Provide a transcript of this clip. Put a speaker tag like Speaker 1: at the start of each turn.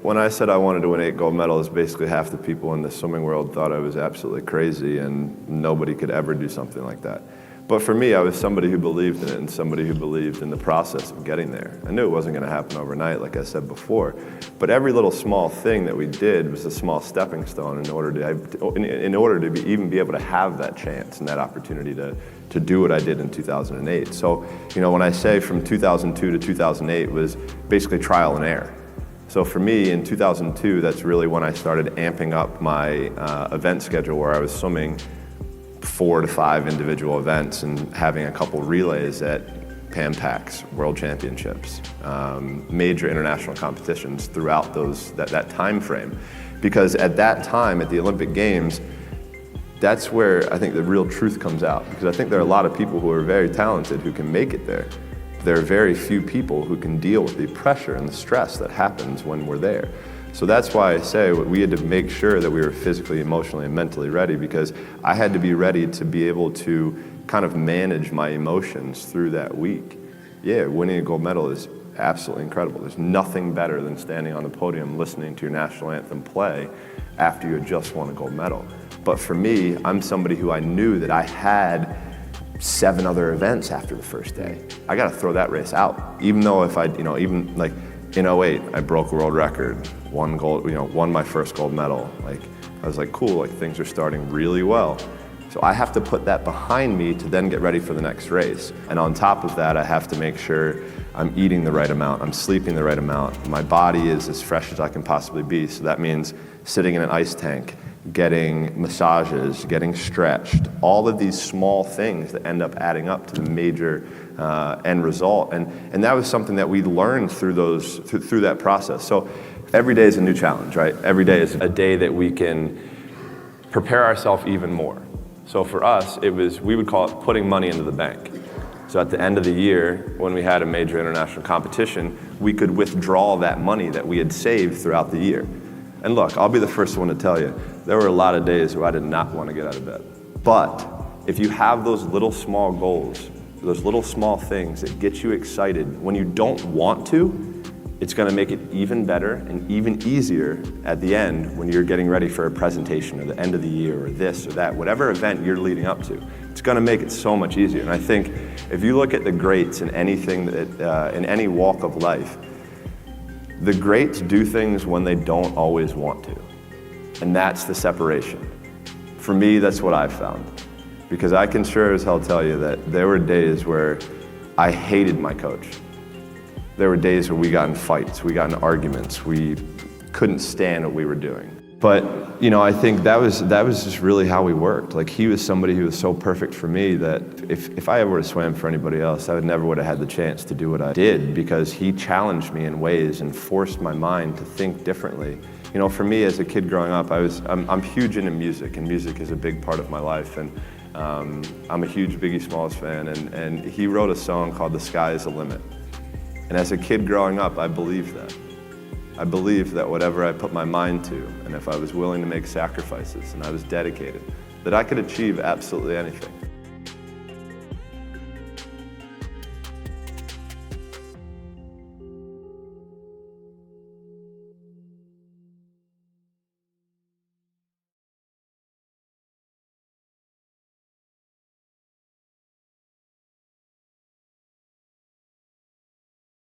Speaker 1: When I said I wanted to win 8 gold medals, basically half the people in the swimming world thought I was absolutely crazy and nobody could ever do something like that. But for me, I was somebody who believed in it and somebody who believed in the process of getting there. I knew it wasn't going to happen overnight, like I said before, but every little small thing that we did was a small stepping stone in order to even be able to have that chance and that opportunity to do what I did in 2008. So, when I say from 2002 to 2008 was basically trial and error. So for me, in 2002, that's really when I started amping up my event schedule, where I was swimming 4 to 5 individual events and having a couple relays at Pan Pacs, World Championships, major international competitions throughout that time frame. Because at that time, at the Olympic Games, that's where I think the real truth comes out. Because I think there are a lot of people who are very talented who can make it there. There are very few people who can deal with the pressure and the stress that happens when we're there. So that's why I say we had to make sure that we were physically, emotionally, and mentally ready, because I had to be ready to be able to kind of manage my emotions through that week. Yeah, winning a gold medal is absolutely incredible. There's nothing better than standing on the podium listening to your national anthem play after you had just won a gold medal. But for me, I'm somebody who I knew that I had 7 other events after the first day. I got to throw that race out. Even though if I, even like in 08, I broke a world record, won my first gold medal. Like, I was like, cool, like things are starting really well. So I have to put that behind me to then get ready for the next race. And on top of that, I have to make sure I'm eating the right amount, I'm sleeping the right amount, my body is as fresh as I can possibly be. So that means sitting in an ice tank, getting massages, getting stretched, all of these small things that end up adding up to the major end result. And that was something that we learned through that process. So every day is a new challenge, right? Every day is a day that we can prepare ourselves even more. So for us, we would call it putting money into the bank. So at the end of the year, when we had a major international competition, we could withdraw that money that we had saved throughout the year. And look, I'll be the first one to tell you, there were a lot of days where I did not want to get out of bed. But if you have those little small goals, those little small things that get you excited when you don't want to, it's going to make it even better and even easier at the end when you're getting ready for a presentation or the end of the year or this or that, whatever event you're leading up to. It's going to make it so much easier. And I think if you look at the greats in anything in any walk of life, the greats do things when they don't always want to. And that's the separation. For me, that's what I've found. Because I can sure as hell tell you that there were days where I hated my coach. There were days where we got in fights, we got in arguments, we couldn't stand what we were doing. But, I think that was just really how we worked. Like, he was somebody who was so perfect for me that if I ever would have swam for anybody else, I never would have had the chance to do what I did, because he challenged me in ways and forced my mind to think differently. For me as a kid growing up, I'm huge into music, and music is a big part of my life. And I'm a huge Biggie Smalls fan, and he wrote a song called "The Sky Is the Limit." And as a kid growing up, I believed that. I believed that whatever I put my mind to, and if I was willing to make sacrifices and I was dedicated, that I could achieve absolutely anything.